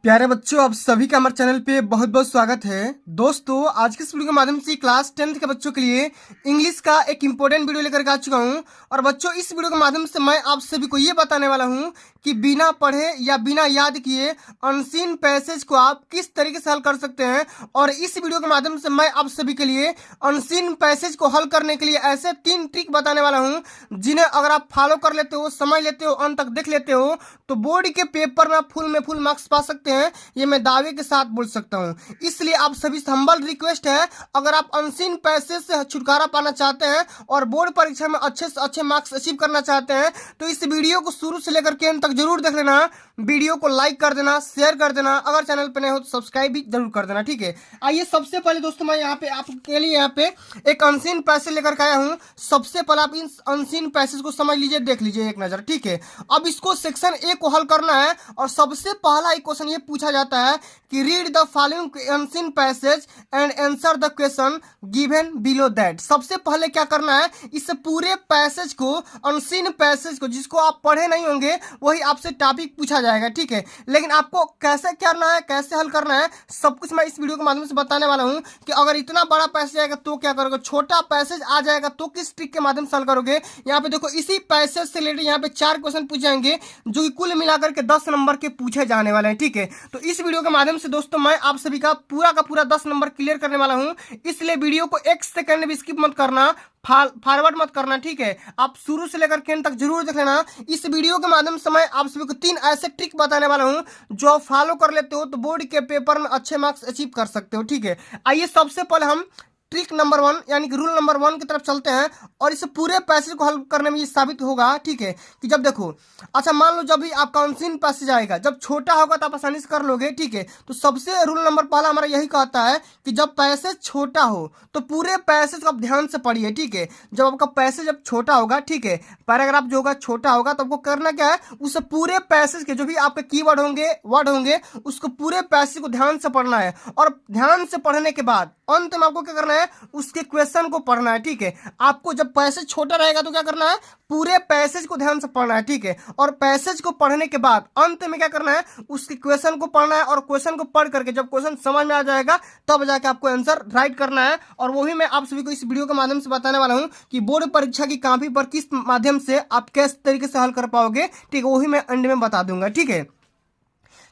प्यारे बच्चों, आप सभी का हमारे चैनल पे बहुत बहुत स्वागत है। दोस्तों, आज के इस वीडियो के माध्यम से क्लास 10th के बच्चों के लिए इंग्लिश का एक इम्पोर्टेंट वीडियो लेकर के आ चुका हूं। और बच्चों, इस वीडियो के माध्यम से मैं आप सभी को ये बताने वाला हूं कि बिना पढ़े या बिना याद किए अनसीन पैसेज को आप किस तरीके से हल कर सकते हैं। और इस वीडियो के माध्यम से मैं आप सभी के लिए अनसीन पैसेज को हल करने के लिए ऐसे 3 ट्रिक बताने वाला हूं, जिन्हें अगर आप फॉलो कर लेते हो, समझ लेते हो, अंत तक देख लेते हो, तो बोर्ड के पेपर में फुल मार्क्स पा सकते हैं। ये मैं दावे के साथ बोल सकता हूं। इसलिए आप सभी से हम्बल रिक्वेस्ट है, अगर आप अनसीन पैसेज से छुटकारा पाना चाहते हैं और बोर्ड परीक्षा में अच्छे से अच्छे मार्क्स अचीव करना चाहते हैं, तो इस वीडियो को शुरू से लेकर के अंत तक जरूर देख लेना। वीडियो को लाइक कर देना, शेयर कर देना, अगर चैनल पर नए हो तो सब्सक्राइब भी जरूर कर देना। ठीक है, आइए सबसे पहले दोस्तों मैं यहाँ पे आपके लिए यहाँ पे एक अनसीन पैसेज लेकर के आया हूँ। सबसे पहले आप इन अनसीन पैसेज को समझ लीजिए, देख लीजिए एक नजर। ठीक है, अब इसको सेक्शन ए को हल करना है और सबसे पहला एक क्वेश्चन ये पूछा जाता है कि read the following unseen passage and answer the question given below that. सबसे पहले क्या करना है, इस पूरे पैसेज को, अनसीन पैसेज को, जिसको आप पढ़े नहीं होंगे वही आपसे टॉपिक पूछा जाएगा। ठीक है, लेकिन आपको कैसे करना है, कैसे हल करना है, सब कुछ मैं इस वीडियो के माध्यम से बताने वाला हूं। कि अगर इतना बड़ा पैसेज आएगा तो क्या करोगे, छोटा पैसेज आ जाएगा तो किस ट्रिक के माध्यम से हल करोगे। यहाँ पे देखो, इसी पैसेज से रिलेटेड यहाँ पे 4 क्वेश्चन पूछ जाएंगे, जो कि कुल मिलाकर के 10 नंबर के पूछे जाने वाले हैं। ठीक है, तो इस वीडियो के माध्यम से दोस्तों मैं आप सभी का पूरा 10 नंबर क्लियर करने वाला हूं। इसलिए वीडियो को 1 सेकंड भी स्किप मत करना, फॉरवर्ड मत करना। ठीक है, आप शुरू से लेकर के अंत तक जरूर देख लेना। इस वीडियो के माध्यम से मैं आप सभी को 3 ऐसे ट्रिक बताने वाला हूं, जो आप फॉलो कर लेते हो तो बोर्ड के पेपर में अच्छे मार्क्स अचीव कर सकते हो। ठीक है, आइए सबसे पहले हम ट्रिक नंबर 1 यानी कि रूल नंबर 1 की तरफ चलते हैं और इस पूरे पैसेज को हल करने में ये साबित होगा। ठीक है, कि जब देखो, अच्छा मान लो जब भी आपका अनसीन पैसेज आएगा, जब छोटा होगा तो आप आसानी से कर लोगे। ठीक है, तो सबसे रूल नंबर पहला हमारा यही कहता है कि जब पैसेज छोटा हो तो पूरे पैसेज को आप ध्यान से पढ़िए। ठीक है, जब आपका पैसेज जब छोटा होगा, ठीक है, पैराग्राफ जो होगा छोटा होगा, तो आपको करना क्या है, उस पूरे पैसेज के जो भी आपके कीवर्ड होंगे, वर्ड होंगे, उसको पूरे पैसेज को ध्यान से पढ़ना है। और ध्यान से पढ़ने के बाद अंत में आपको क्या करना है, उसके क्वेश्चन को पढ़ना है। ठीक है, आपको जब पैसेज छोटा रहेगा तो क्या करना है, पूरे पैसेज को ध्यान से पढ़ना है। ठीक है, और पैसेज को पढ़ने के बाद अंत में क्या करना है, उसके क्वेश्चन को पढ़ना है। और क्वेश्चन को पढ़ करके जब क्वेश्चन समझ में आ जाएगा तब जाके आपको आंसर राइट करना है। और वो भी मैं आप सभी को इस वीडियो के माध्यम से बताने वाला हूं कि बोर्ड परीक्षा की कॉपी पर किस माध्यम से आप किस तरीके से हल कर पाओगे। ठीक है, वो भी मैं एंड में बता दूंगा। ठीक है,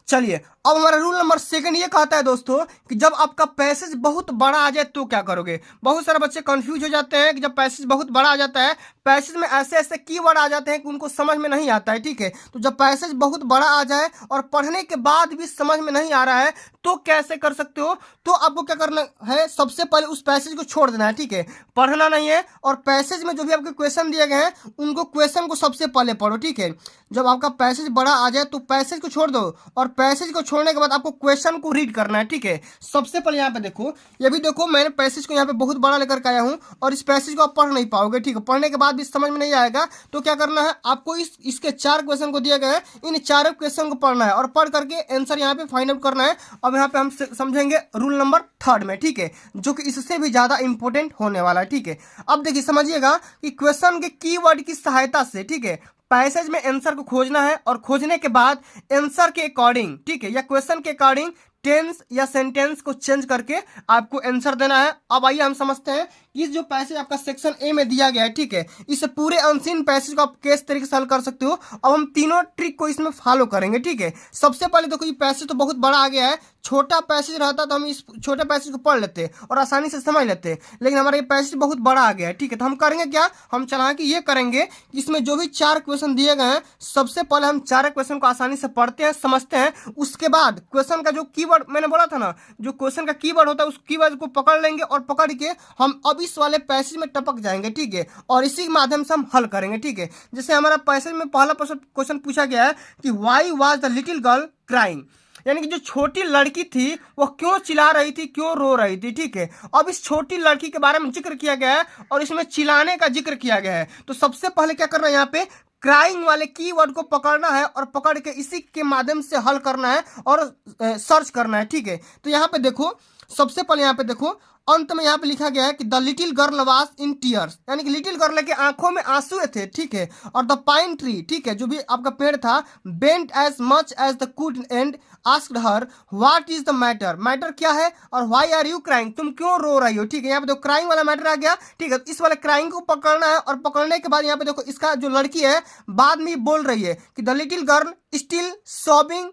चलिए अब हमारा रूल नंबर 2 ये कहता है दोस्तों कि जब आपका पैसेज बहुत बड़ा आ जाए तो क्या करोगे। बहुत सारे बच्चे कंफ्यूज हो जाते हैं कि जब पैसेज बहुत बड़ा आ जाता है, पैसेज में ऐसे ऐसे कीवर्ड आ जाते हैं कि उनको समझ में नहीं आता है। ठीक है, तो जब पैसेज बहुत बड़ा आ जाए और पढ़ने के बाद भी समझ में नहीं आ रहा है तो कैसे कर सकते हो, तो आपको क्या करना है, सबसे पहले उस पैसेज को छोड़ देना है। ठीक है, पढ़ना नहीं है, और पैसेज में जो भी आपके क्वेश्चन दिए गए हैं उनको क्वेश्चन को सबसे पहले पढ़ो। ठीक है, जब आपका पैसेज बड़ा आ जाए तो पैसेज को छोड़ दो और पैसेज को छोड़ने के बाद आपको क्वेश्चन को रीड करना है। ठीक है, सबसे पहले यहाँ पे देखो, ये भी देखो, मैंने पैसेज को यहाँ पे बहुत बड़ा लेकर के आया हूँ और इस पैसेज को आप पढ़ नहीं पाओगे। ठीक है, पढ़ने के बाद भी समझ में नहीं आएगा तो क्या करना है, आपको इसके 4 क्वेश्चन को दिए गए हैं, इन 4 क्वेश्चन को पढ़ना है और पढ़ करके आंसर यहाँ पे फाइंड आउट करना है। अब यहाँ पे हम समझेंगे रूल नंबर 3 में। ठीक है, जो कि इससे भी ज्यादा इंपॉर्टेंट होने वाला है। ठीक है, अब देखिए, समझिएगा कि क्वेश्चन के कीवर्ड की सहायता से, ठीक है, पैसेज में आंसर को खोजना है और खोजने के बाद आंसर के अकॉर्डिंग, ठीक है, या क्वेश्चन के अकॉर्डिंग टेंस या सेंटेंस को चेंज करके आपको आंसर देना है। अब आइए हम समझते हैं कि जो पैसेज आपका सेक्शन ए में दिया गया है, ठीक है, इस पूरे अनसीन पैसेज को आप किस तरीके से हल कर सकते हो। अब हम तीनों ट्रिक को इसमें फॉलो करेंगे। ठीक है, सबसे पहले देखो, ये पैसेज तो बहुत बड़ा आ गया है, छोटा पैसेज रहता तो हम इस छोटे पैसेज को पढ़ लेते और आसानी से समझ लेते, लेकिन हमारा ये पैसेज बहुत बड़ा आ गया है। ठीक है, तो हम करेंगे क्या, हम चालाकी ये करेंगे कि इसमें जो भी 4 क्वेश्चन दिए गए हैं, सबसे पहले हम 4 क्वेश्चन को आसानी से पढ़ते हैं, समझते हैं। उसके बाद क्वेश्चन का जो कीवर्ड मैंने बोला था ना, जो क्वेश्चन का कीवर्ड होता है, उस कीवर्ड को पकड़ लेंगे और पकड़ के हम अब इस वाले पैसेज में टपक जाएंगे। ठीक है, और इसी के माध्यम से हम हल करेंगे। ठीक है, जैसे हमारा पैसेज में पहला क्वेश्चन पूछा गया है कि why was the little girl crying, यानी कि जो छोटी लड़की थी वो क्यों चिल्ला रही थी, क्यों रो रही थी। ठीक है, अब इस छोटी लड़की के बारे में जिक्र किया गया है और इसमें चिल्लाने का जिक्र किया गया है। तो सबसे पहले क्या करना है, यहाँ पे क्राइंग वाले कीवर्ड को पकड़ना है और पकड़ के इसी के माध्यम से हल करना है और सर्च करना है। ठीक है, तो यहाँ पे देखो, सबसे पहले यहाँ पे देखो, अंत में यहाँ पे लिखा गया है कि the little girl was in tears, यानी कि लिटिल गर्ल के आंखों में आंसू थे, ठीक है। और द पाइन ट्री, ठीक है, जो भी आपका पेड़ था, bent as much as the could and asked her what is the matter, matter क्या है और व्हाई आर यू क्राइंग, तुम क्यों रो रही हो, ठीक है। यहाँ पे देखो क्राइंग वाला मैटर आ गया, ठीक है। इस वाले क्राइंग को पकड़ना है और पकड़ने के बाद यहाँ पे देखो इसका जो लड़की है बाद में बोल रही है कि the little girl still sobbing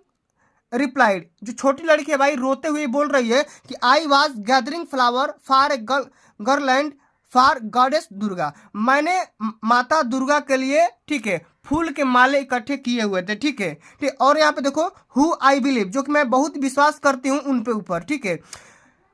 replied, जो छोटी लड़की है भाई रोते हुए बोल रही है कि I was gathering flower for a girl and for goddess Durga, मैंने माता दुर्गा के लिए, ठीक है, फूल के माले इकट्ठे किए हुए थे, ठीक है, ठीक। और यहाँ पे देखो हु आई बिलीव, जो कि मैं बहुत विश्वास करती हूँ उन पे ऊपर, ठीक है।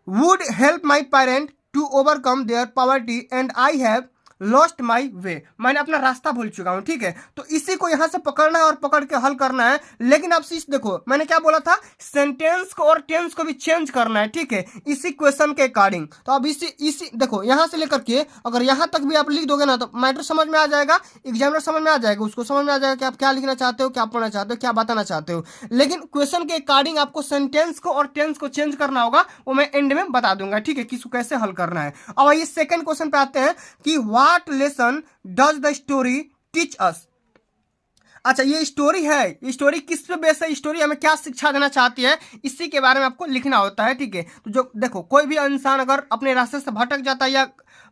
Would help my parent to overcome their poverty and I have lost my way, मैंने अपना रास्ता भूल चुका हूं, ठीक है। तो इसी को यहां से पकड़ना है और पकड़ के हल करना है। लेकिन आप इस देखो मैंने क्या बोला था, सेंटेंस को और टेंस को भी चेंज करना है, ठीक है, इसी क्वेश्चन के अकॉर्डिंग। तो अब इसी देखो यहां से लेकर के अगर यहां तक भी आप लिख दोगे ना तो मैटर समझ में आ जाएगा, एग्जामिनर समझ में आ जाएगा, उसको समझ में आ जाएगा कि आप क्या लिखना चाहते हो, क्या पढ़ना चाहते हो, क्या बताना चाहते हो। लेकिन क्वेश्चन के अकॉर्डिंग आपको सेंटेंस को और टेंस को चेंज करना होगा, वो मैं एंड में बता दूंगा, ठीक है, किसको कैसे हल करना है। अब आइए सेकंड क्वेश्चन पे आते हैं कि what lesson does the story teach us. अच्छा ये स्टोरी है, ये स्टोरी किस पे बेस है, स्टोरी हमें क्या शिक्षा देना चाहती है, इसी के बारे में आपको लिखना होता है, ठीक है। तो जो देखो कोई भी इंसान अगर अपने रास्ते से भटक जाता है या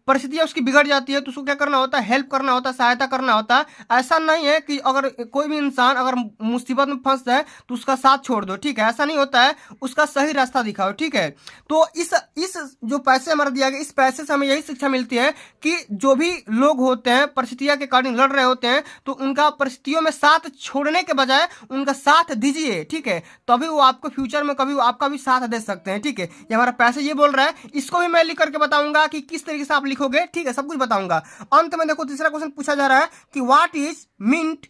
परिस्थितियाँ उसकी बिगड़ जाती है तो उसको क्या करना होता है, हेल्प करना होता है, सहायता करना होता है। ऐसा नहीं है कि अगर कोई भी इंसान अगर मुसीबत में फंस जाए तो उसका साथ छोड़ दो, ठीक है, ऐसा नहीं होता है, उसका सही रास्ता दिखाओ, ठीक है। तो इस जो पैसे हमारा दिया गया, इस पैसे से हमें यही शिक्षा मिलती है कि जो भी लोग होते हैं परिस्थितियों के अकॉर्डिंग लड़ रहे होते हैं तो उनका परिस्थितियों में साथ छोड़ने के बजाय उनका साथ दीजिए, ठीक है, तभी वो आपको फ्यूचर में कभी आपका भी साथ दे सकते हैं, ठीक है। ये हमारा पैसे ये बोल रहा है, इसको भी मैं लिख करके बताऊंगा कि किस तरीके से आप लिखोगे, ठीक है, सब कुछ बताऊंगा। अंत में देखो तीसरा क्वेश्चन पूछा जा रहा है कि what is meant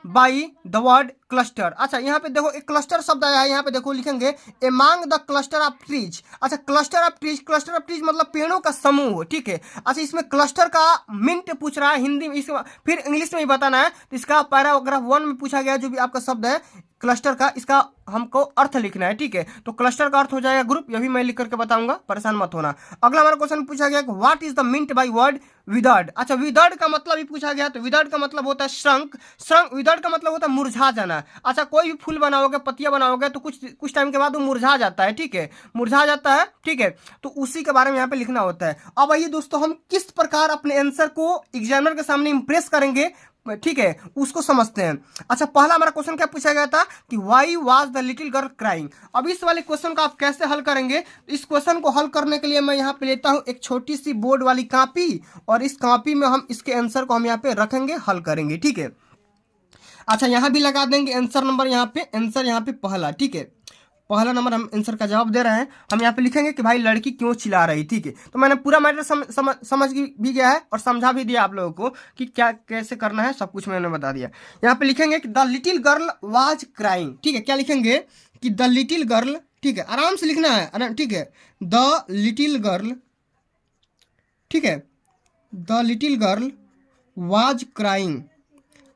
by the word cluster. अच्छा यहाँ पे देखो एक क्लस्टर शब्द आया है, यहाँ पे देखो लिखेंगे एमांग द क्लस्टर ऑफ ट्रीज। अच्छा क्लस्टर ऑफ ट्रीज मतलब पेड़ों का समूह, ठीक है। अच्छा इसमें क्लस्टर का मिंट पूछ रहा है हिंदी में, इसका फिर इंग्लिश में ही बताना है। तो इसका पैराग्राफ 1 में पूछा गया जो भी आपका शब्द है क्लस्टर का, इसका हमको अर्थ लिखना है, ठीक है। तो क्लस्टर का अर्थ हो जाएगा ग्रुप, ये भी मैं लिख करके बताऊंगा, परेशान मत होना। अगला हमारा क्वेश्चन पूछा गया कि what is the meant by word withered. अच्छा विदर्ड का मतलब भी पूछा गया, तो विदर्ड का मतलब होता है श्रंक, विदर्ड का मतलब होता है मुरझा जाना। अच्छा कोई भी फूल बनाओगे, पत्तियां बनाओगे तो कुछ टाइम के बाद वो मुरझा जाता है, ठीक है, मुरझा जाता है, ठीक है। तो उसी के बारे में यहाँ पे लिखना होता है। अब आइए दोस्तों हम किस प्रकार अपने आंसर को एग्जामिनर के सामने इंप्रेस करेंगे, ठीक है, उसको समझते हैं। अच्छा पहला हमारा क्वेश्चन क्या पूछा गया था कि why was the little girl crying. अब इस वाले क्वेश्चन को आप कैसे हल करेंगे, इस क्वेश्चन को हल करने के लिए मैं यहाँ पे लेता हूँ एक छोटी सी बोर्ड वाली कॉपी, और इस कॉपी में हम इसके आंसर को हम यहाँ पे रखेंगे, हल करेंगे, ठीक है। अच्छा यहाँ भी लगा देंगे आंसर नंबर, यहाँ पे आंसर यहाँ पे पहला, ठीक है, पहला नंबर हम आंसर का जवाब दे रहे हैं। हम यहाँ पे लिखेंगे कि भाई लड़की क्यों चिल्ला रही, ठीक है। तो मैंने पूरा मैटर समझ भी गया है और समझा भी दिया आप लोगों को कि क्या कैसे करना है, सब कुछ मैंने बता दिया। यहाँ पे लिखेंगे कि the little girl was crying, ठीक है, क्या लिखेंगे कि द लिटिल गर्ल, ठीक है, आराम से लिखना है, ठीक है, द लिटिल गर्ल, ठीक है, the little girl was crying.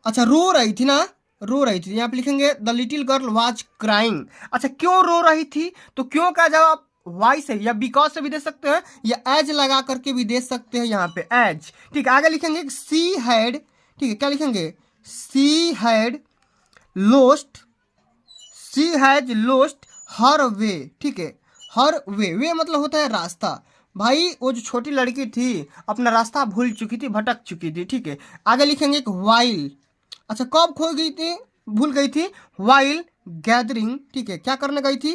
अच्छा रो रही थी ना, रो रही थी, यहाँ पे लिखेंगे the little girl was crying. अच्छा क्यों रो रही थी, तो क्यों का जवाब वाई से या बिकॉज से भी दे सकते हैं या एज लगा करके भी दे सकते हैं, यहाँ पे एज, ठीक है। आगे लिखेंगे सी हैड, ठीक है, क्या लिखेंगे she had lost, she has lost her way, ठीक है, हर वे मतलब होता है रास्ता। भाई वो जो छोटी लड़की थी अपना रास्ता भूल चुकी थी, भटक चुकी थी, ठीक है। आगे लिखेंगे वाइल, अच्छा कब खो गई थी, भूल गई थी, वाइल गैदरिंग, ठीक है, क्या करने गई थी,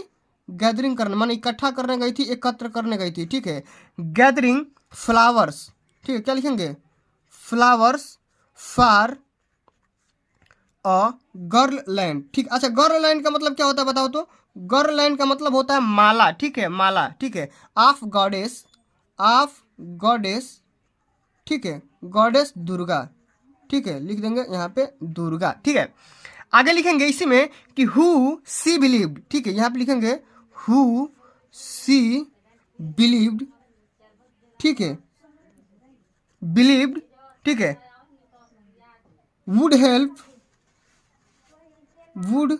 गैदरिंग करने माने इकट्ठा करने गई थी, एकत्र करने गई थी, ठीक है, गैदरिंग फ्लावर्स, ठीक है, क्या लिखेंगे flowers for a girl land, ठीक। अच्छा गर्ल लैंड का मतलब क्या होता है बताओ तो, गर्ल लैंड का मतलब होता है माला, ठीक है, माला, ठीक है, ऑफ गॉडेस, ऑफ गॉडेस, ठीक है, गॉडेस दुर्गा, ठीक है, लिख देंगे यहाँ पे दुर्गा, ठीक है। आगे लिखेंगे इसी में कि हु सी बिलीव्ड, ठीक है, यहाँ पे लिखेंगे हु सी बिलीव्ड, ठीक है, बिलीव्ड, ठीक है, would help, would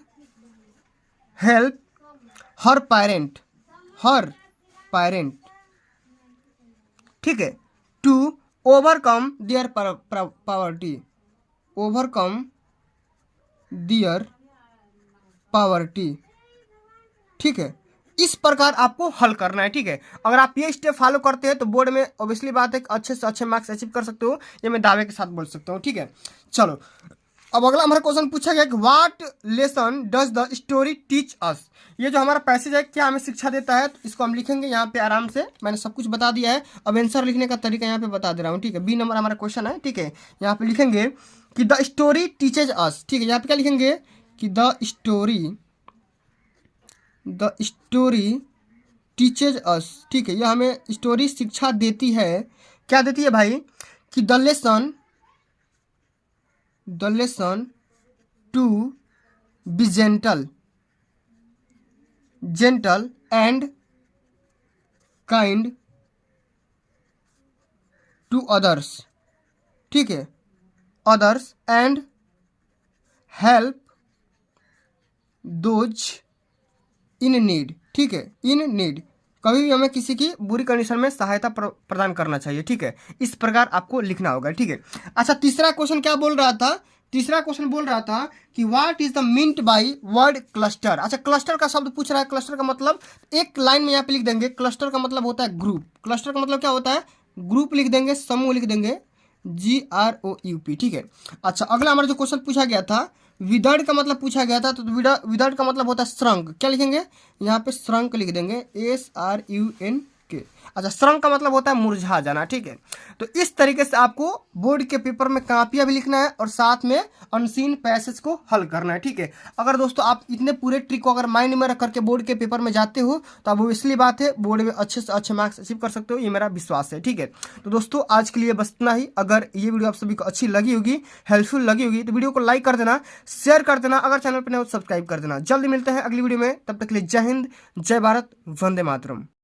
help her parent, her parent, ठीक है, to overcome their poverty, overcome their poverty, ठीक है। इस प्रकार आपको हल करना है, ठीक है। अगर आप ये स्टेप फॉलो करते हैं तो बोर्ड में ऑब्वियसली बात है अच्छे से अच्छे मार्क्स अचीव कर सकते हो, ये मैं दावे के साथ बोल सकता हूँ, ठीक है। चलो अब अगला हमारा क्वेश्चन पूछा गया कि what lesson does the story teach us. ये जो हमारा पैसेज है क्या हमें शिक्षा देता है, तो इसको हम लिखेंगे यहाँ पे आराम से, मैंने सब कुछ बता दिया है। अब आंसर लिखने का तरीका यहाँ पे बता दे रहा हूँ, ठीक है। बी नंबर हमारा क्वेश्चन है, ठीक है। यहाँ पे लिखेंगे कि द स्टोरी टीचेज अस, ठीक है। यहाँ पे क्या लिखेंगे कि द स्टोरी टीचेज अस, ठीक है। यह हमें स्टोरी शिक्षा देती है, क्या देती है भाई, कि the lesson to be gentle and kind to others, ठीक है, others and help those in need, ठीक है, इन नीड। कभी भी हमें किसी की बुरी कंडीशन में सहायता प्रदान करना चाहिए, ठीक है। इस प्रकार आपको लिखना होगा, ठीक है। अच्छा तीसरा क्वेश्चन क्या बोल रहा था, तीसरा क्वेश्चन बोल रहा था कि what is the meant by word cluster. अच्छा क्लस्टर का शब्द पूछ रहा है, क्लस्टर का मतलब एक लाइन में यहाँ पे लिख देंगे, क्लस्टर का मतलब होता है ग्रुप, क्लस्टर का मतलब क्या होता है, ग्रुप लिख देंगे, समूह लिख देंगे, GROUP, ठीक है। अच्छा अगला हमारा जो क्वेश्चन पूछा गया था विदर्ड का मतलब पूछा गया था, तो विदर्ड का मतलब होता है श्रृंग, क्या लिखेंगे यहाँ पे श्रृंग लिख देंगे, SRUNK। अच्छा श्रृंग का मतलब होता है मुरझा जाना, ठीक है। तो इस तरीके से आपको बोर्ड के पेपर में कापियां भी लिखना है और साथ में अनसीन पैसेज को हल करना है, ठीक है। अगर दोस्तों आप इतने पूरे ट्रिक को अगर माइंड में रख करके बोर्ड के पेपर में जाते हो तो अब इसलिए बात है बोर्ड में अच्छे से अच्छे मार्क्स अचीव कर सकते हो, ये मेरा विश्वास है, ठीक है। तो दोस्तों आज के लिए बस इतना ही। अगर ये वीडियो आप सभी को अच्छी लगी होगी, हेल्पफुल लगी होगी, तो वीडियो को लाइक कर देना, शेयर कर देना, अगर चैनल पर नहीं हो सब्सक्राइब कर देना। जल्दी मिलते हैं अगली वीडियो में, तब तक के लिए जय हिंद, जय भारत, वंदे मातरम।